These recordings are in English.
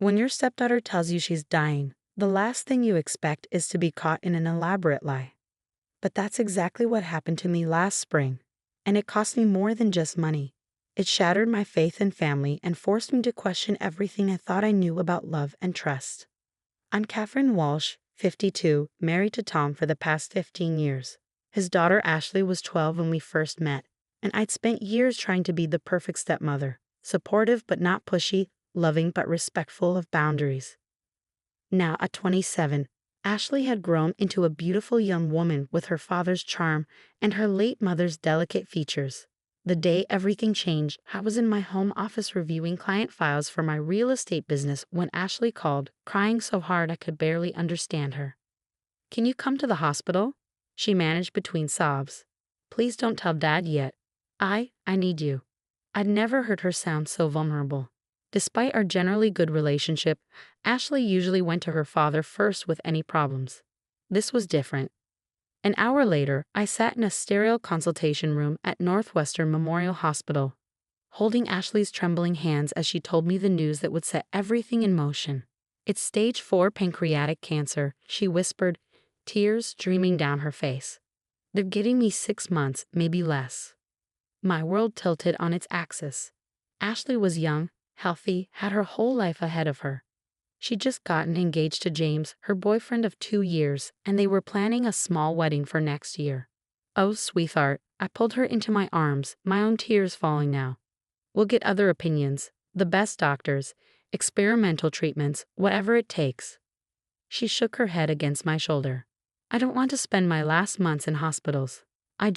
When your stepdaughter tells you she's dying, the last thing you expect is to be caught in an elaborate lie. But that's exactly what happened to me last spring, and it cost me more than just money. It shattered my faith in family and forced me to question everything I thought I knew about love and trust. I'm Catherine Walsh, 52, married to Tom for the past 15 years. His daughter Ashley was 12 when we first met, and I'd spent years trying to be the perfect stepmother, supportive but not pushy, loving but respectful of boundaries. Now, at 27, Ashley had grown into a beautiful young woman with her father's charm and her late mother's delicate features. The day everything changed, I was in my home office reviewing client files for my real estate business when Ashley called, crying so hard I could barely understand her. "Can you come to the hospital?" she managed between sobs. "Please don't tell Dad yet. I need you." I'd never heard her sound so vulnerable. Despite our generally good relationship, Ashley usually went to her father first with any problems. This was different. An hour later, I sat in a sterile consultation room at Northwestern Memorial Hospital, holding Ashley's trembling hands as she told me the news that would set everything in motion. "It's stage 4 pancreatic cancer," she whispered, tears streaming down her face. "They're giving me 6 months, maybe less." My world tilted on its axis. Ashley was young, healthy, had her whole life ahead of her. She'd just gotten engaged to James, her boyfriend of 2 years, and they were planning a small wedding for next year. "Oh, sweetheart," I pulled her into my arms, my own tears falling now. "We'll get other opinions, the best doctors, experimental treatments, whatever it takes." She shook her head against my shoulder. "I don't want to spend my last months in hospitals. I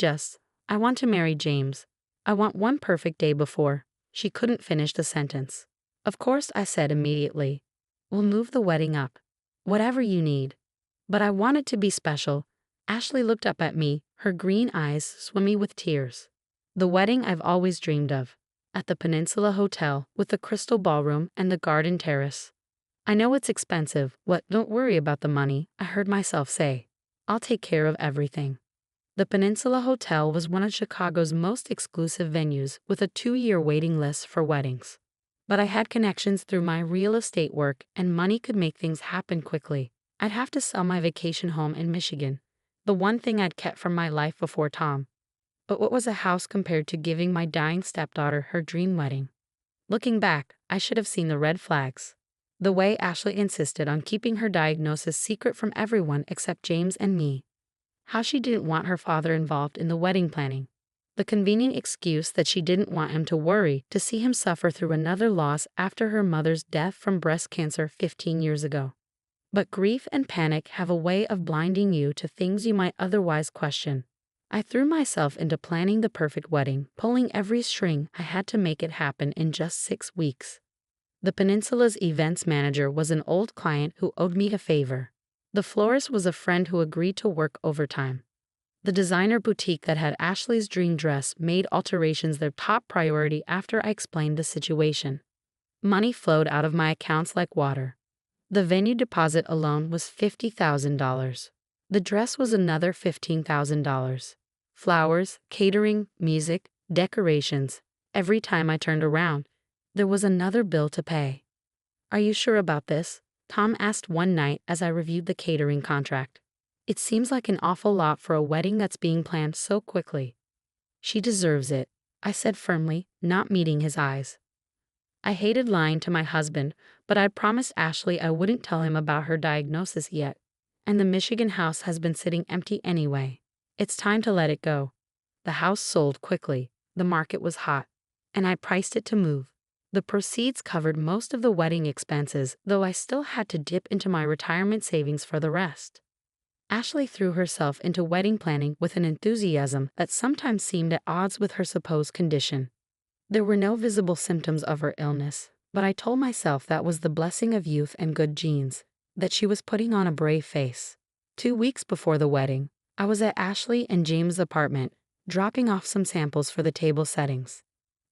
want to marry James. I want one perfect day before." She couldn't finish the sentence. "Of course," I said immediately. "We'll move the wedding up. Whatever you need." But I wanted to be special. Ashley looked up at me, her green eyes swimming with tears. "The wedding I've always dreamed of. At the Peninsula Hotel, with the crystal ballroom and the garden terrace." "I know it's expensive. Don't worry about the money," I heard myself say. "I'll take care of everything." The Peninsula Hotel was one of Chicago's most exclusive venues, with a 2-year waiting list for weddings. But I had connections through my real estate work, and money could make things happen quickly. I'd have to sell my vacation home in Michigan, the one thing I'd kept from my life before Tom. But what was a house compared to giving my dying stepdaughter her dream wedding? Looking back, I should have seen the red flags. The way Ashley insisted on keeping her diagnosis secret from everyone except James and me. How she didn't want her father involved in the wedding planning. The convenient excuse that she didn't want him to worry, to see him suffer through another loss after her mother's death from breast cancer 15 years ago. But grief and panic have a way of blinding you to things you might otherwise question. I threw myself into planning the perfect wedding, pulling every string I had to make it happen in just 6 weeks. The Peninsula's events manager was an old client who owed me a favor. The florist was a friend who agreed to work overtime. The designer boutique that had Ashley's dream dress made alterations their top priority after I explained the situation. Money flowed out of my accounts like water. The venue deposit alone was $50,000. The dress was another $15,000. Flowers, catering, music, decorations. Every time I turned around, there was another bill to pay. "Are you sure about this?" Tom asked one night as I reviewed the catering contract. "It seems like an awful lot for a wedding that's being planned so quickly." "She deserves it," I said firmly, not meeting his eyes. I hated lying to my husband, but I promised Ashley I wouldn't tell him about her diagnosis yet. And the Michigan house has been sitting empty anyway. It's time to let it go. The house sold quickly, the market was hot, and I priced it to move. The proceeds covered most of the wedding expenses, though I still had to dip into my retirement savings for the rest. Ashley threw herself into wedding planning with an enthusiasm that sometimes seemed at odds with her supposed condition. There were no visible symptoms of her illness, but I told myself that was the blessing of youth and good genes, that she was putting on a brave face. 2 weeks before the wedding, I was at Ashley and James' apartment, dropping off some samples for the table settings.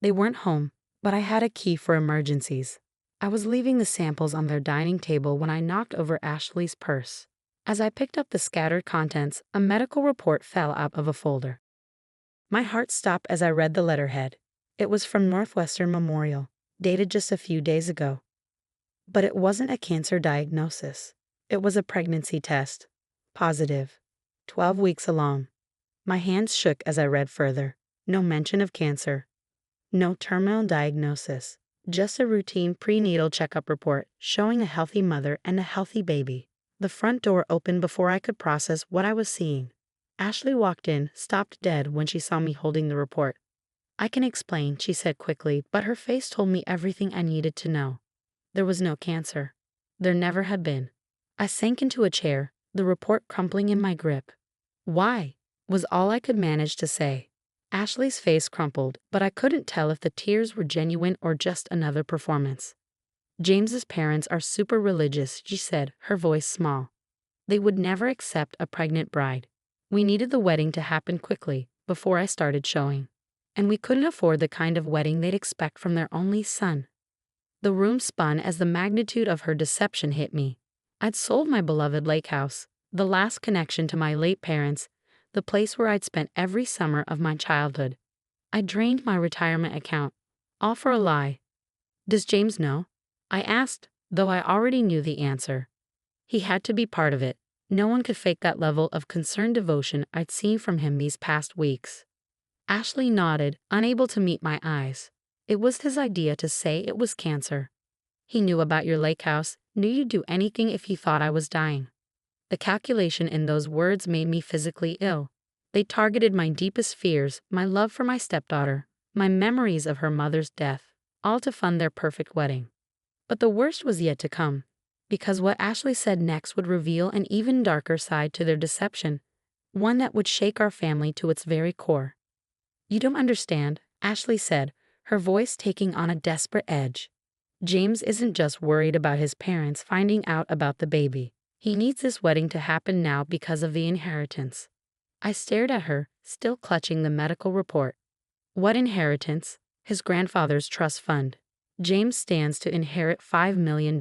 They weren't home, but I had a key for emergencies. I was leaving the samples on their dining table when I knocked over Ashley's purse. As I picked up the scattered contents, a medical report fell out of a folder. My heart stopped as I read the letterhead. It was from Northwestern Memorial, dated just a few days ago. But it wasn't a cancer diagnosis. It was a pregnancy test. Positive. 12 weeks along. My hands shook as I read further. No mention of cancer. No terminal diagnosis. Just a routine prenatal checkup report showing a healthy mother and a healthy baby. The front door opened before I could process what I was seeing. Ashley walked in, stopped dead when she saw me holding the report. "I can explain," she said quickly, but her face told me everything I needed to know. There was no cancer. There never had been. I sank into a chair, the report crumpling in my grip. "Why?" was all I could manage to say. Ashley's face crumpled, but I couldn't tell if the tears were genuine or just another performance. "James's parents are super religious," she said, her voice small. "They would never accept a pregnant bride. We needed the wedding to happen quickly, before I started showing. And we couldn't afford the kind of wedding they'd expect from their only son." The room spun as the magnitude of her deception hit me. I'd sold my beloved lake house, the last connection to my late parents, the place where I'd spent every summer of my childhood. I drained my retirement account, all for a lie. "Does James know?" I asked, though I already knew the answer. He had to be part of it. No one could fake that level of concerned devotion I'd seen from him these past weeks. Ashley nodded, unable to meet my eyes. "It was his idea to say it was cancer. He knew about your lake house, knew you'd do anything if he thought I was dying." The calculation in those words made me physically ill. They targeted my deepest fears, my love for my stepdaughter, my memories of her mother's death, all to fund their perfect wedding. But the worst was yet to come, because what Ashley said next would reveal an even darker side to their deception, one that would shake our family to its very core. "You don't understand," Ashley said, her voice taking on a desperate edge. "James isn't just worried about his parents finding out about the baby. He needs this wedding to happen now because of the inheritance." I stared at her, still clutching the medical report. "What inheritance?" "His grandfather's trust fund. James stands to inherit $5 million.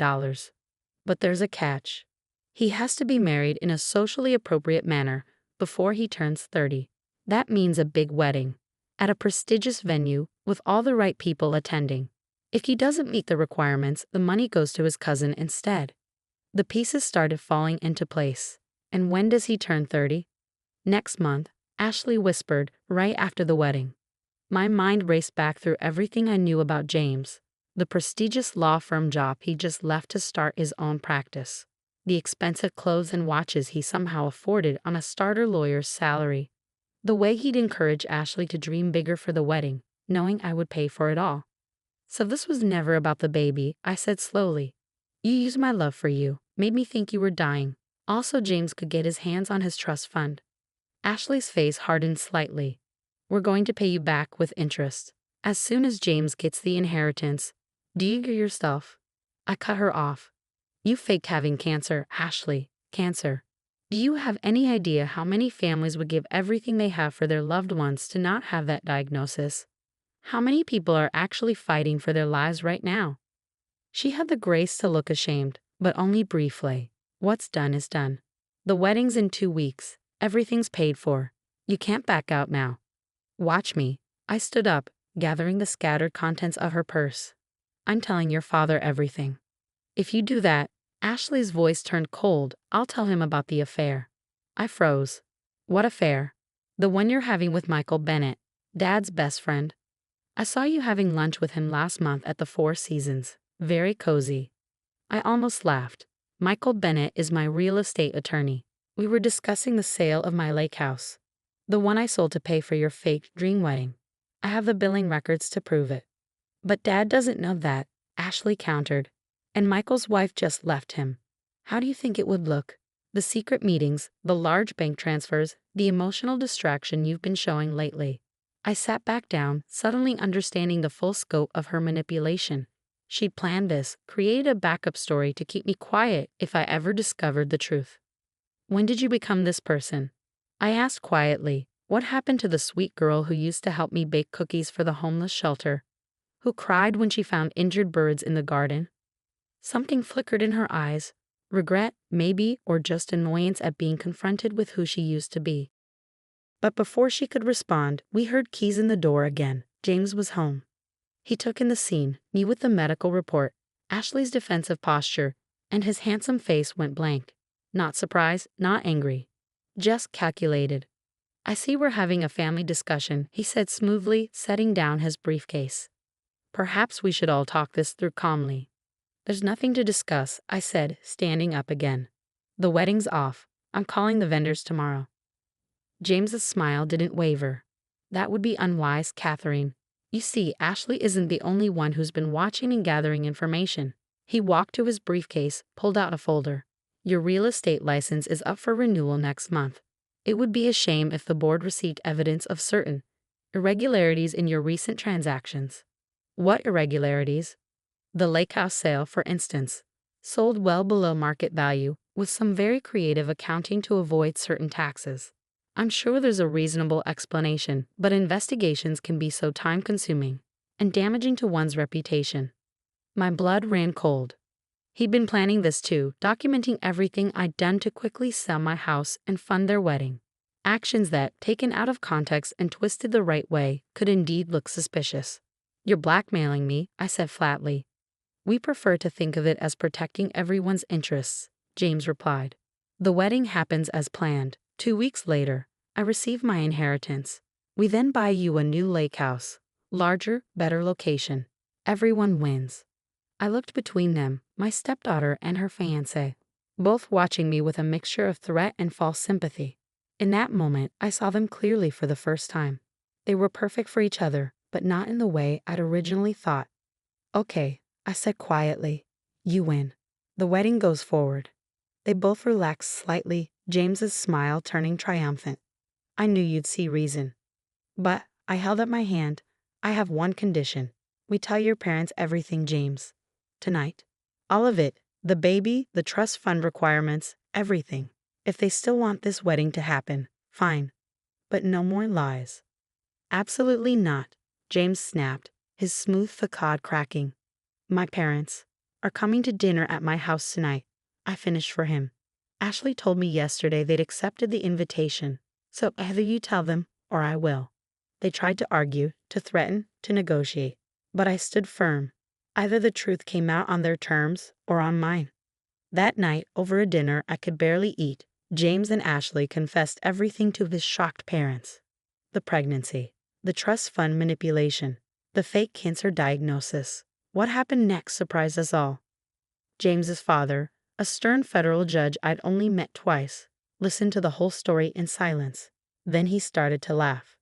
But there's a catch. He has to be married in a socially appropriate manner before he turns 30. That means a big wedding, at a prestigious venue, with all the right people attending. If he doesn't meet the requirements, the money goes to his cousin instead." The pieces started falling into place. "And when does he turn 30? "Next month," Ashley whispered, "right after the wedding." My mind raced back through everything I knew about James. The prestigious law firm job he just left to start his own practice. The expensive clothes and watches he somehow afforded on a starter lawyer's salary. The way he'd encourage Ashley to dream bigger for the wedding, knowing I would pay for it all. "So this was never about the baby," I said slowly. "You used my love for you, made me think you were dying. Also, James could get his hands on his trust fund." Ashley's face hardened slightly. "We're going to pay you back with interest. As soon as James gets the inheritance. Do you hear yourself?" I cut her off. "You faked having cancer, Ashley. Cancer. Do you have any idea how many families would give everything they have for their loved ones to not have that diagnosis? How many people are actually fighting for their lives right now?" She had the grace to look ashamed, but only briefly. "What's done is done. The wedding's in 2 weeks. Everything's paid for. You can't back out now. Watch me." I stood up, gathering the scattered contents of her purse. "I'm telling your father everything. If you do that," Ashley's voice turned cold, "I'll tell him about the affair." I froze. "What affair?" "The one you're having with Michael Bennett, Dad's best friend. I saw you having lunch with him last month at the Four Seasons. Very cozy." I almost laughed. "Michael Bennett is my real estate attorney. We were discussing the sale of my lake house. The one I sold to pay for your fake dream wedding. I have the billing records to prove it." "But Dad doesn't know that," Ashley countered. "And Michael's wife just left him. How do you think it would look? The secret meetings, the large bank transfers, the emotional distraction you've been showing lately." I sat back down, suddenly understanding the full scope of her manipulation. She'd planned this, created a backup story to keep me quiet if I ever discovered the truth. "When did you become this person?" I asked quietly. "What happened to the sweet girl who used to help me bake cookies for the homeless shelter? Who cried when she found injured birds in the garden?" Something flickered in her eyes. Regret, maybe, or just annoyance at being confronted with who she used to be. But before she could respond, we heard keys in the door again. James was home. He took in the scene, me with the medical report, Ashley's defensive posture, and his handsome face went blank. Not surprised, not angry. Just calculated. I see we're having a family discussion, he said smoothly, setting down his briefcase. Perhaps we should all talk this through calmly. There's nothing to discuss, I said, standing up again. The wedding's off. I'm calling the vendors tomorrow. James's smile didn't waver. That would be unwise, Catherine. You see, Ashley isn't the only one who's been watching and gathering information. He walked to his briefcase, pulled out a folder. Your real estate license is up for renewal next month. It would be a shame if the board received evidence of certain irregularities in your recent transactions. What irregularities? The lake house sale, for instance, sold well below market value, with some very creative accounting to avoid certain taxes. I'm sure there's a reasonable explanation, but investigations can be so time-consuming and damaging to one's reputation. My blood ran cold. He'd been planning this too, documenting everything I'd done to quickly sell my house and fund their wedding. Actions that, taken out of context and twisted the right way, could indeed look suspicious. You're blackmailing me, I said flatly. We prefer to think of it as protecting everyone's interests, James replied. The wedding happens as planned. 2 weeks later, I receive my inheritance. We then buy you a new lake house. Larger, better location. Everyone wins. I looked between them, my stepdaughter and her fiancé, both watching me with a mixture of threat and false sympathy. In that moment, I saw them clearly for the first time. They were perfect for each other, but not in the way I'd originally thought. Okay, I said quietly. You win. The wedding goes forward. They both relaxed slightly, James's smile turning triumphant. I knew you'd see reason. But, I held up my hand, I have one condition. We tell your parents everything, James. Tonight. All of it. The baby, the trust fund requirements, everything. If they still want this wedding to happen, fine. But no more lies. Absolutely not, James snapped, his smooth facade cracking. My parents are coming to dinner at my house tonight. I finished for him. Ashley told me yesterday they'd accepted the invitation, so either you tell them or I will. They tried to argue, to threaten, to negotiate, but I stood firm. Either the truth came out on their terms or on mine. That night, over a dinner I could barely eat, James and Ashley confessed everything to his shocked parents. The pregnancy, the trust fund manipulation, the fake cancer diagnosis. What happened next surprised us all. James's father, a stern federal judge I'd only met twice, listened to the whole story in silence. Then he started to laugh.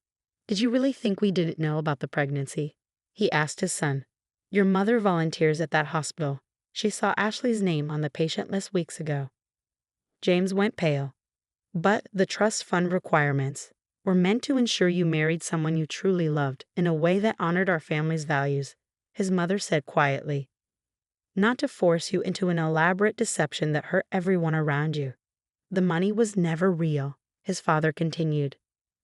Did you really think we didn't know about the pregnancy? He asked his son. Your mother volunteers at that hospital. She saw Ashley's name on the patient list weeks ago. James went pale. But the trust fund requirements were meant to ensure you married someone you truly loved in a way that honored our family's values, his mother said quietly. Not to force you into an elaborate deception that hurt everyone around you. The money was never real, his father continued.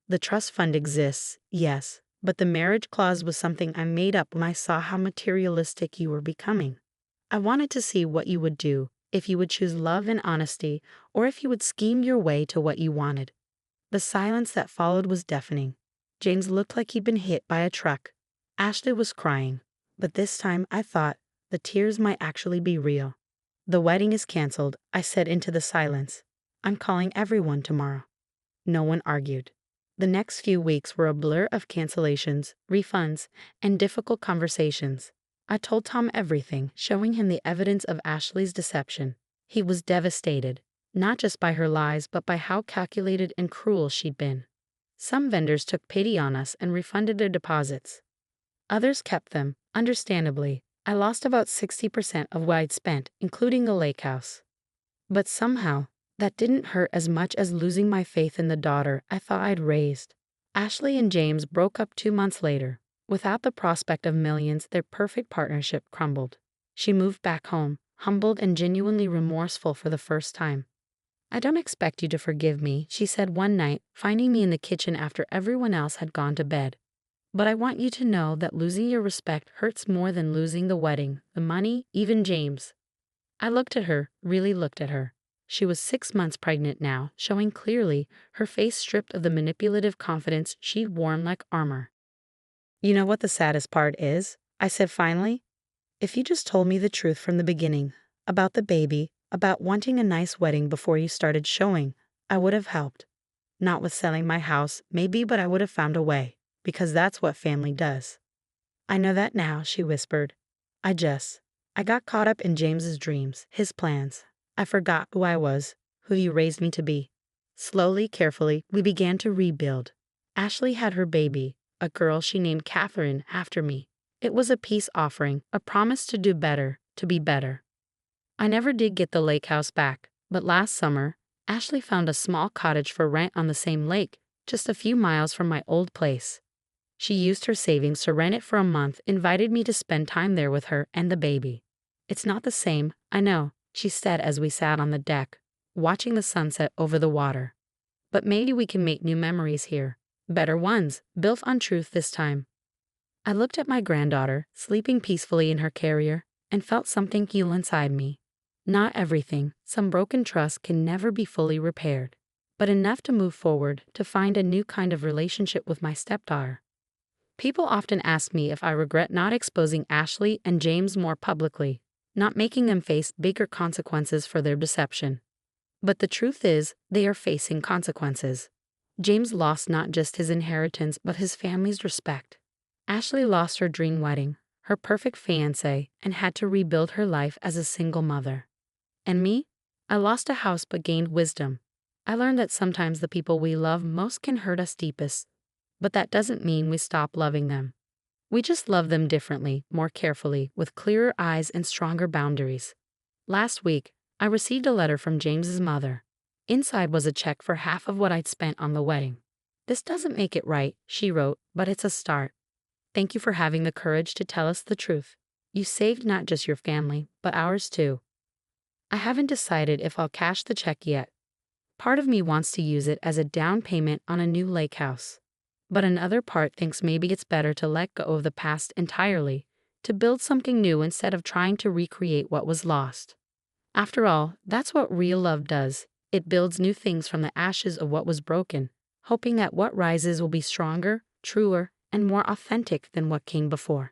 The trust fund exists, yes, but the marriage clause was something I made up when I saw how materialistic you were becoming. I wanted to see what you would do, if you would choose love and honesty, or if you would scheme your way to what you wanted. The silence that followed was deafening. James looked like he'd been hit by a truck. Ashley was crying, but this time I thought the tears might actually be real. The wedding is canceled, I said into the silence. I'm calling everyone tomorrow. No one argued. The next few weeks were a blur of cancellations, refunds, and difficult conversations. I told Tom everything, showing him the evidence of Ashley's deception. He was devastated, not just by her lies, but by how calculated and cruel she'd been. Some vendors took pity on us and refunded their deposits. Others kept them, understandably. I lost about 60% of what I'd spent, including the lake house. But somehow, that didn't hurt as much as losing my faith in the daughter I thought I'd raised. Ashley and James broke up 2 months later. Without the prospect of millions, their perfect partnership crumbled. She moved back home, humbled and genuinely remorseful for the first time. I don't expect you to forgive me, she said one night, finding me in the kitchen after everyone else had gone to bed. But I want you to know that losing your respect hurts more than losing the wedding, the money, even James. I looked at her, really looked at her. She was 6 months pregnant now, showing clearly, her face stripped of the manipulative confidence she'd worn like armor. You know what the saddest part is? I said finally. If you just told me the truth from the beginning, about the baby, about wanting a nice wedding before you started showing, I would have helped. Not with selling my house, maybe, but I would have found a way, because that's what family does. I know that now, she whispered. I got caught up in James's dreams, his plans. I forgot who I was, who you raised me to be. Slowly, carefully, we began to rebuild. Ashley had her baby, a girl she named Catherine after me. It was a peace offering, a promise to do better, to be better. I never did get the lake house back, but last summer, Ashley found a small cottage for rent on the same lake, just a few miles from my old place. She used her savings to rent it for a month, invited me to spend time there with her and the baby. It's not the same, I know, she said as we sat on the deck, watching the sunset over the water. But maybe we can make new memories here. Better ones, built on truth this time. I looked at my granddaughter, sleeping peacefully in her carrier, and felt something heal inside me. Not everything, some broken trust can never be fully repaired, but enough to move forward, to find a new kind of relationship with my stepdaughter. People often ask me if I regret not exposing Ashley and James more publicly, not making them face bigger consequences for their deception. But the truth is, they are facing consequences. James lost not just his inheritance but his family's respect. Ashley lost her dream wedding, her perfect fiancé, and had to rebuild her life as a single mother. And me? I lost a house but gained wisdom. I learned that sometimes the people we love most can hurt us deepest. But that doesn't mean we stop loving them. We just love them differently, more carefully, with clearer eyes and stronger boundaries. Last week, I received a letter from James's mother. Inside was a check for half of what I'd spent on the wedding. "This doesn't make it right," she wrote, "but it's a start. Thank you for having the courage to tell us the truth. You saved not just your family, but ours too." I haven't decided if I'll cash the check yet. Part of me wants to use it as a down payment on a new lake house. But another part thinks maybe it's better to let go of the past entirely, to build something new instead of trying to recreate what was lost. After all, that's what real love does. It builds new things from the ashes of what was broken, hoping that what rises will be stronger, truer, and more authentic than what came before.